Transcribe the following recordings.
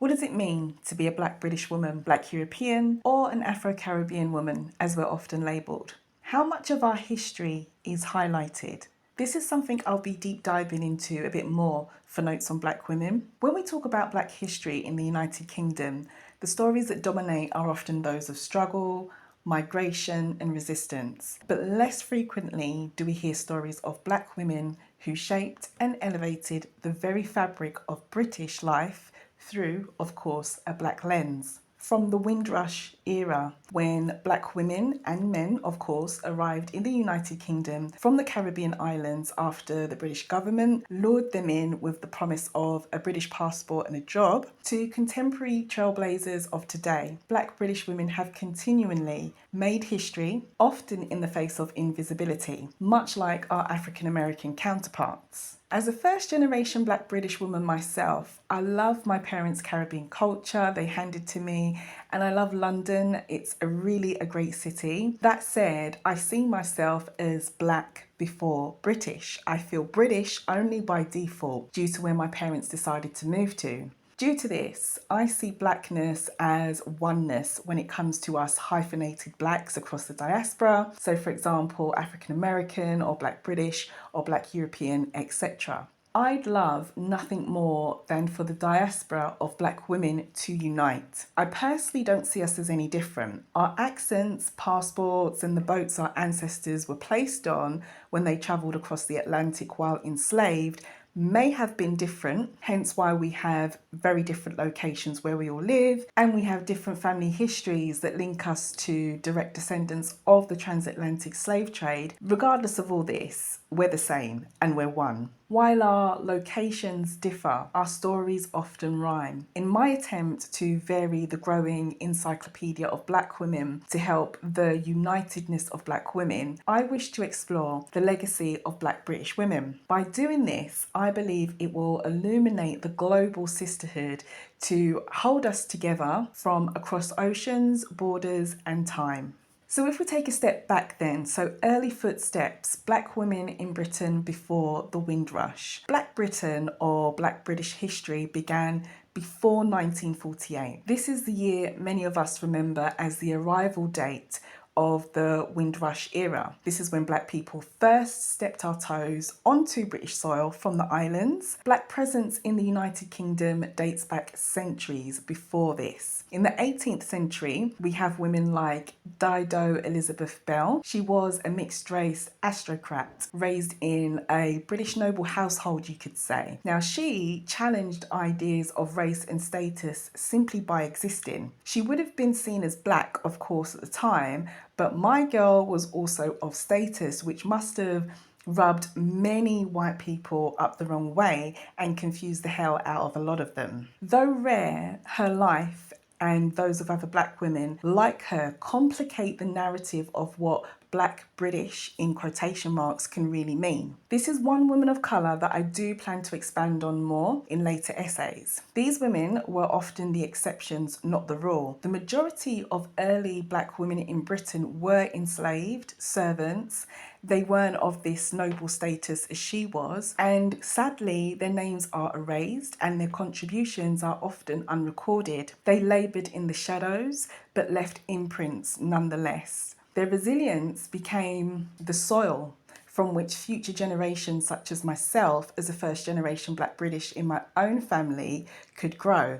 What does it mean to be a Black British woman, Black European, or an Afro-Caribbean woman, as we're often labelled? How much of our history is highlighted? This is something I'll be deep diving into a bit more for Notes on Black Women. When we talk about Black history in the United Kingdom, the stories that dominate are often those of struggle, migration and resistance. But less frequently do we hear stories of Black women who shaped and elevated the very fabric of British life through, of course, a Black lens. From the Windrush era, when Black women and men, of course, arrived in the United Kingdom from the Caribbean islands after the British government lured them in with the promise of a British passport and a job, to contemporary trailblazers of today, Black British women have continually made history, often in the face of invisibility, much like our African American counterparts. As a first-generation Black British woman myself, I love my parents' Caribbean culture they handed to me, and I love London. It's really a great city. That said, I see myself as Black before British. I feel British only by default due to where my parents decided to move to. Due to this, I see Blackness as oneness when it comes to us hyphenated Blacks across the diaspora. So for example, African American or Black British or Black European, etc. I'd love nothing more than for the diaspora of Black women to unite. I personally don't see us as any different. Our accents, passports and the boats our ancestors were placed on when they travelled across the Atlantic while enslaved may have been different, hence why we have very different locations where we all live, and we have different family histories that link us to direct descendants of the transatlantic slave trade. Regardless of all this, we're the same and we're one. While our locations differ, our stories often rhyme. In my attempt to vary the growing encyclopedia of Black women to help the unitedness of Black women, I wish to explore the legacy of Black British women. By doing this, I believe it will illuminate the global sisterhood to hold us together from across oceans, borders and time. So if we take a step back then, so early footsteps, Black women in Britain before the Windrush. Black Britain or Black British history began before 1948. This is the year many of us remember as the arrival date of the Windrush era. This is when Black people first stepped our toes onto British soil from the islands. Black presence in the United Kingdom dates back centuries before this. In the 18th century, we have women like Dido Elizabeth Bell. She was a mixed race aristocrat raised in a British noble household, you could say. Now, she challenged ideas of race and status simply by existing. She would have been seen as Black, of course, at the time, but my girl was also of status, which must have rubbed many white people up the wrong way and confused the hell out of a lot of them. Though rare, her life and those of other Black women like her complicate the narrative of what Black British in quotation marks can really mean. This is one woman of colour that I do plan to expand on more in later essays. These women were often the exceptions, not the rule. The majority of early Black women in Britain were enslaved servants. They weren't of this noble status as she was, and sadly their names are erased and their contributions are often unrecorded. They laboured in the shadows but left imprints nonetheless. Their resilience became the soil from which future generations such as myself, as a first generation Black British in my own family, could grow.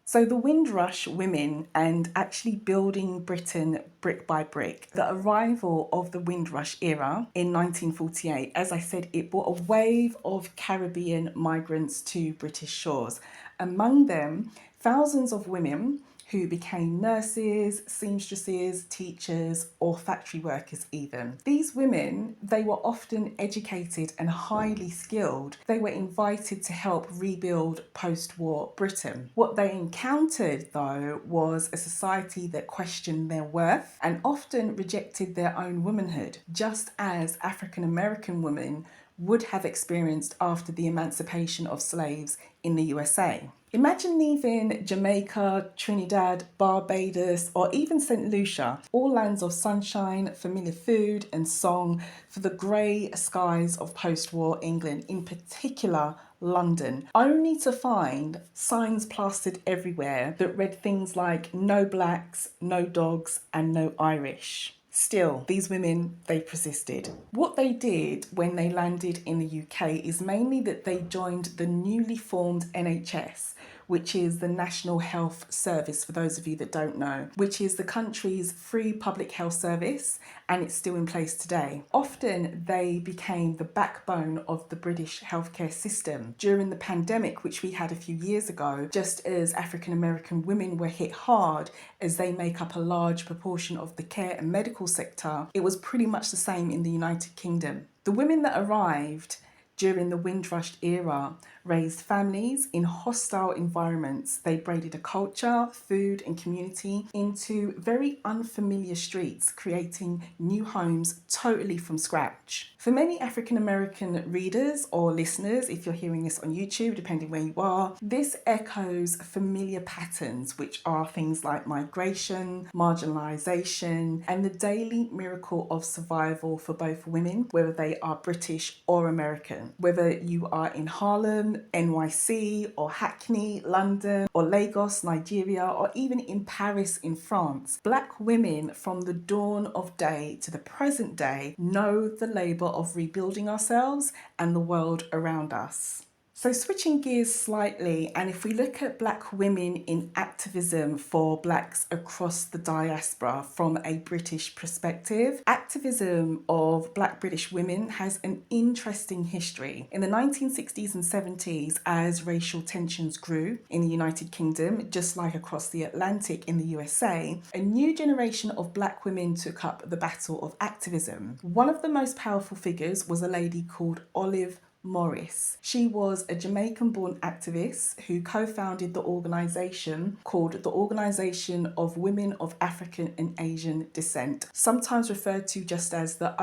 So the Windrush women and actually building Britain brick by brick. The arrival of the Windrush era in 1948, as I said, it brought a wave of Caribbean migrants to British shores. Among them, thousands of women who became nurses, seamstresses, teachers, or factory workers even. These women, they were often educated and highly skilled. They were invited to help rebuild post-war Britain. What they encountered, though, was a society that questioned their worth and often rejected their own womanhood, just as African American women would have experienced after the emancipation of slaves in the USA. Imagine leaving Jamaica, Trinidad, Barbados, or even St. Lucia, all lands of sunshine, familiar food and song, for the grey skies of post-war England, in particular London, only to find signs plastered everywhere that read things like no blacks, no dogs, and no Irish. Still, these women, they persisted. What they did when they landed in the UK is mainly that they joined the newly formed NHS, which is the National Health Service, for those of you that don't know, which is the country's free public health service, and it's still in place today. Often they became the backbone of the British healthcare system. During the pandemic, which we had a few years ago, just as African American women were hit hard as they make up a large proportion of the care and medical sector, it was pretty much the same in the United Kingdom. The women that arrived during the Windrush era raised families in hostile environments. They braided a culture, food, and community into very unfamiliar streets, creating new homes totally from scratch. For many African American readers or listeners, if you're hearing this on YouTube, depending where you are, this echoes familiar patterns, which are things like migration, marginalization, and the daily miracle of survival for both women, whether they are British or American. Whether you are in Harlem, NYC, or Hackney, London, or Lagos, Nigeria, or even in Paris in France, Black women from the dawn of day to the present day know the labour of rebuilding ourselves and the world around us. So switching gears slightly, and if we look at Black women in activism for Blacks across the diaspora from a British perspective, activism of Black British women has an interesting history. In the 1960s and 70s, as racial tensions grew in the United Kingdom, just like across the Atlantic in the USA, a new generation of Black women took up the battle of activism. One of the most powerful figures was a lady called Olive Morris. She was a Jamaican-born activist who co-founded the organisation called the Organisation of Women of African and Asian Descent, sometimes referred to just as the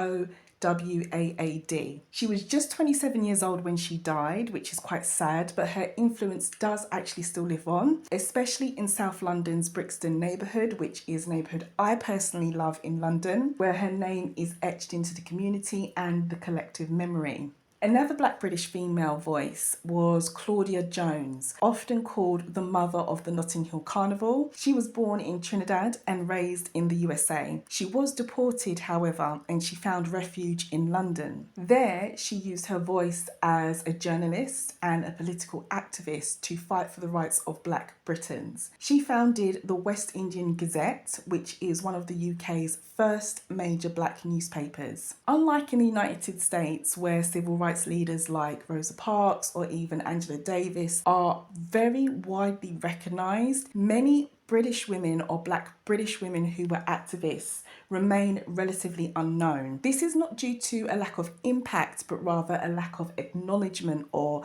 WAAD. She was just 27 years old when she died, which is quite sad, but her influence does actually still live on, especially in South London's Brixton neighbourhood, which is a neighbourhood I personally love in London, where her name is etched into the community and the collective memory. Another Black British female voice was Claudia Jones, often called the mother of the Notting Hill Carnival. She was born in Trinidad and raised in the USA. She was deported, however, and she found refuge in London. There, she used her voice as a journalist and a political activist to fight for the rights of Black Britons. She founded the West Indian Gazette, which is one of the UK's first major Black newspapers. Unlike in the United States, where civil rights leaders like Rosa Parks or even Angela Davis are very widely recognised, many British women or Black British women who were activists remain relatively unknown. This is not due to a lack of impact, but rather a lack of acknowledgement, or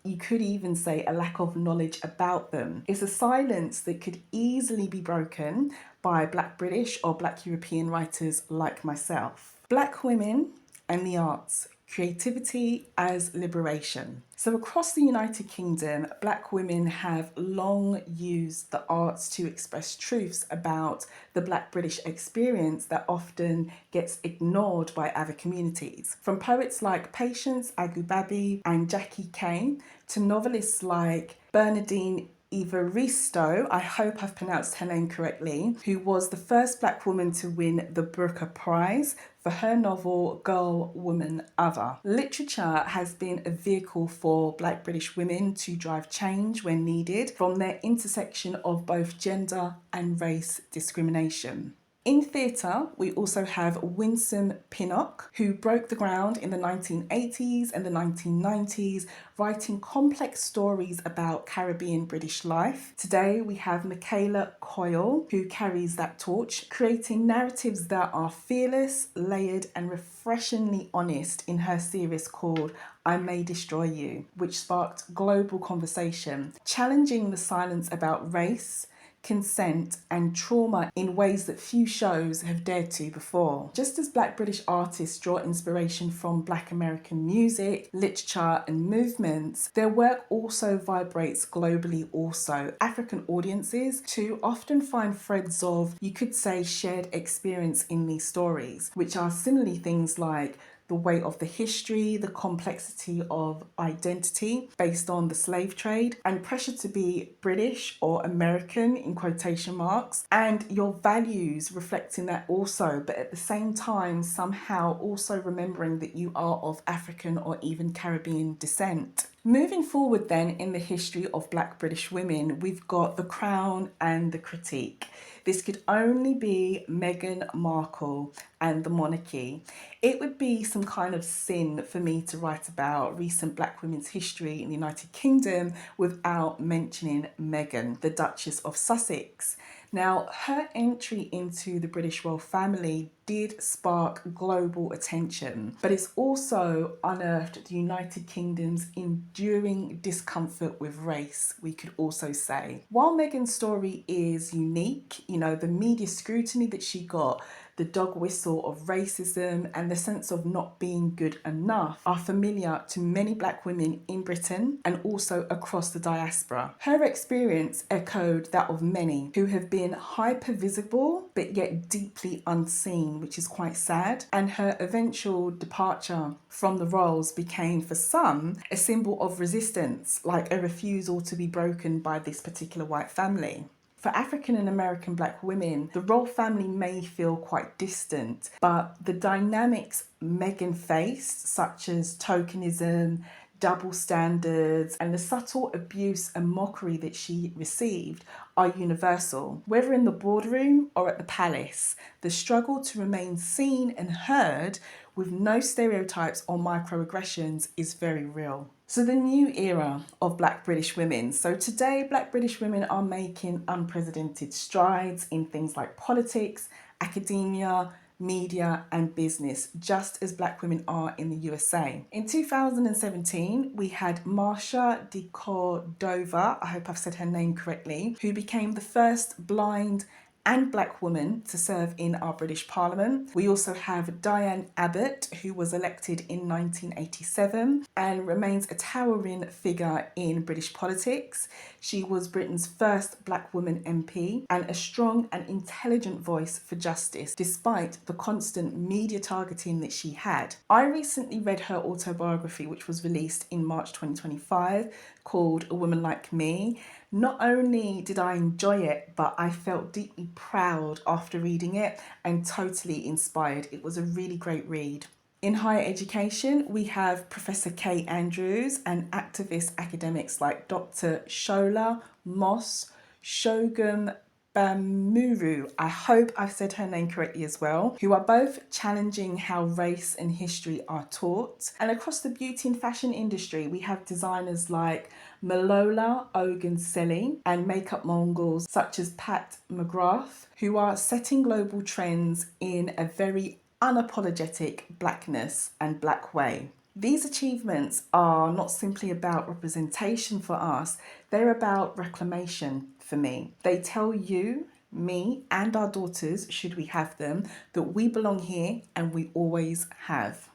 you could even say a lack of knowledge about them. It's a silence that could easily be broken by Black British or Black European writers like myself. Black women and the arts. Creativity as liberation. So across the United Kingdom, Black women have long used the arts to express truths about the Black British experience that often gets ignored by other communities. From poets like Patience Agbabi and Jackie Kane to novelists like Bernardine Evaristo, I hope I've pronounced her name correctly, who was the first Black woman to win the Booker Prize for her novel Girl, Woman, Other. Literature has been a vehicle for Black British women to drive change when needed from their intersection of both gender and race discrimination. In theatre, we also have Winsome Pinnock, who broke the ground in the 1980s and the 1990s, writing complex stories about Caribbean British life. Today, we have Michaela Coyle, who carries that torch, creating narratives that are fearless, layered, and refreshingly honest in her series called I May Destroy You, which sparked global conversation, challenging the silence about race, consent and trauma in ways that few shows have dared to before. Just as Black British artists draw inspiration from Black American music, literature and movements, their work also vibrates globally also. African audiences too often find threads of, you could say, shared experience in these stories, which are similarly things like the weight of the history, the complexity of identity based on the slave trade, and pressure to be British or American in quotation marks, and your values reflecting that also, but at the same time, somehow also remembering that you are of African or even Caribbean descent. Moving forward then in the history of Black British women, we've got the crown and the critique. This could only be Meghan Markle and the monarchy. It would be some kind of sin for me to write about recent Black women's history in the United Kingdom without mentioning Meghan, the Duchess of Sussex. Now, her entry into the British royal family did spark global attention, but it's also unearthed the United Kingdom's enduring discomfort with race, we could also say. While Meghan's story is unique, the media scrutiny that she got, the dog whistle of racism, and the sense of not being good enough are familiar to many Black women in Britain and also across the diaspora. Her experience echoed that of many who have been hyper visible but yet deeply unseen, which is quite sad. And her eventual departure from the roles became, for some, a symbol of resistance, like a refusal to be broken by this particular white family. For African and American Black women, the royal family may feel quite distant, but the dynamics Meghan faced, such as tokenism, double standards, and the subtle abuse and mockery that she received are universal. Whether in the boardroom or at the palace, the struggle to remain seen and heard with no stereotypes or microaggressions is very real. So the new era of Black British women. So today, Black British women are making unprecedented strides in things like politics, academia, media and business, just as Black women are in the USA. In 2017, we had Marsha de Cordova, I hope I've said her name correctly, who became the first blind and Black woman to serve in our British Parliament. We also have Diane Abbott, who was elected in 1987 and remains a towering figure in British politics. She was Britain's first Black woman MP and a strong and intelligent voice for justice, despite the constant media targeting that she had. I recently read her autobiography, which was released in March 2025, called A Woman Like Me. Not only did I enjoy it, but I felt deeply proud after reading it and totally inspired. It was a really great read. In higher education, we have Professor Kay Andrews and activist academics like Dr. Shola Moss Shogum Bamuru, I hope I've said her name correctly as well, who are both challenging how race and history are taught. And across the beauty and fashion industry, we have designers like Malola Ogunselli and makeup mongols such as Pat McGrath, who are setting global trends in a very unapologetic Blackness and Black way. These achievements are not simply about representation for us, they're about reclamation for me. They tell you, me, and our daughters, should we have them, that we belong here and we always have.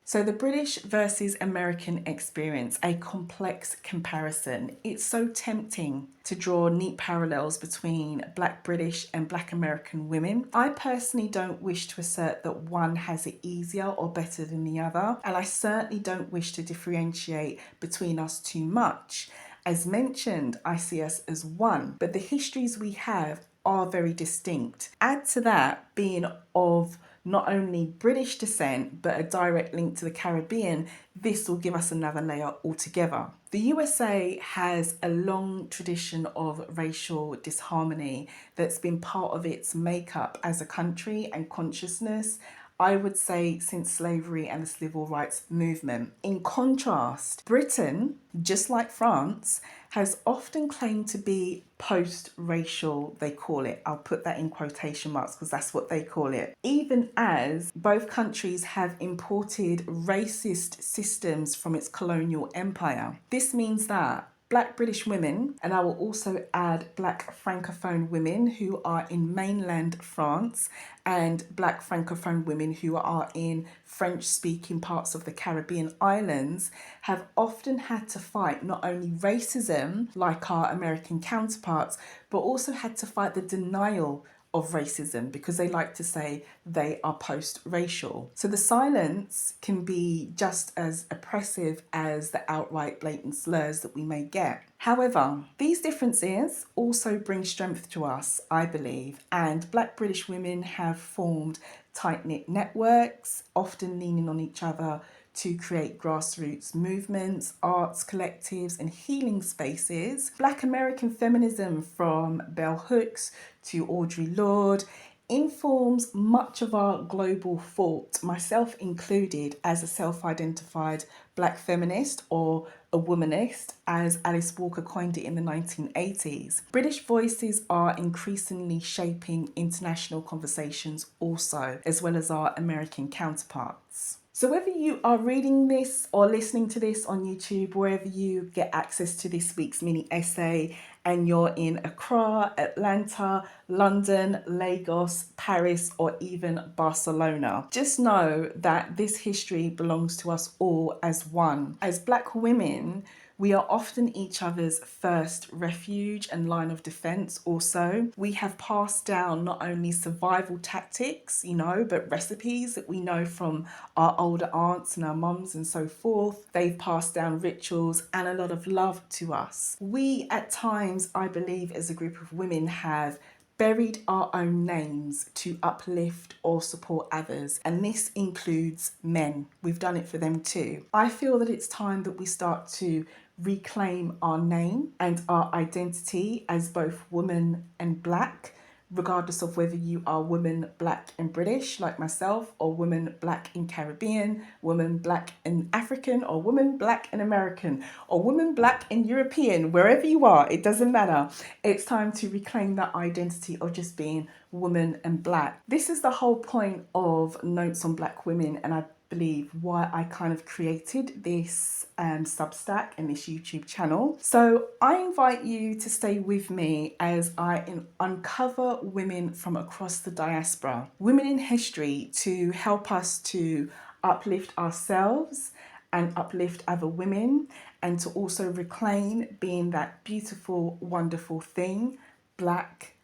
So the British versus American experience, a complex comparison. It's so tempting to draw neat parallels between Black British and Black American women. I personally don't wish to assert that one has it easier or better than the other, and I certainly don't wish to differentiate between us too much. As mentioned, I see us as one, but the histories we have are very distinct. Add to that being of not only British descent, but a direct link to the Caribbean, this will give us another layer altogether. The USA has a long tradition of racial disharmony that's been part of its makeup as a country and consciousness, I would say, since slavery and the civil rights movement. In contrast, Britain, just like France, has often claimed to be post-racial, they call it. I'll put that in quotation marks because that's what they call it. Even as both countries have imported racist systems from its colonial empire. This means that Black British women, and I will also add Black Francophone women who are in mainland France and Black Francophone women who are in French-speaking parts of the Caribbean islands, have often had to fight not only racism like our American counterparts, but also had to fight the denial of racism because they like to say they are post-racial. So the silence can be just as oppressive as the outright blatant slurs that we may get. However, these differences also bring strength to us, I believe, and Black British women have formed tight-knit networks, often leaning on each other to create grassroots movements, arts collectives, and healing spaces. Black American feminism, from Bell Hooks to Audre Lorde, informs much of our global thought, myself included, as a self-identified Black feminist, or a womanist, as Alice Walker coined it in the 1980s. British voices are increasingly shaping international conversations also, as well as our American counterparts. So whether you are reading this or listening to this on YouTube, wherever you get access to this week's mini essay, and you're in Accra, Atlanta, London, Lagos, Paris, or even Barcelona, just know that this history belongs to us all as one. As Black women, we are often each other's first refuge and line of defense also. We have passed down not only survival tactics, but recipes that we know from our older aunts and our mums and so forth. They've passed down rituals and a lot of love to us. We at times, I believe, as a group of women have buried our own names to uplift or support others, and this includes men. We've done it for them too. I feel that it's time that we start to reclaim our name and our identity as both woman and Black, regardless of whether you are woman, Black and British like myself, or woman, Black and Caribbean, woman, Black and African, or woman, Black and American, or woman, Black and European. Wherever you are, it doesn't matter. It's time to reclaim that identity of just being woman and Black. This is the whole point of Notes on Black Women, and I believe why I kind of created this Substack and this YouTube channel. So I invite you to stay with me as I uncover women from across the diaspora, women in history, to help us to uplift ourselves and uplift other women, and to also reclaim being that beautiful, wonderful thing, Black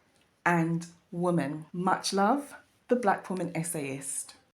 and woman. Much love, the Black Woman Essayist.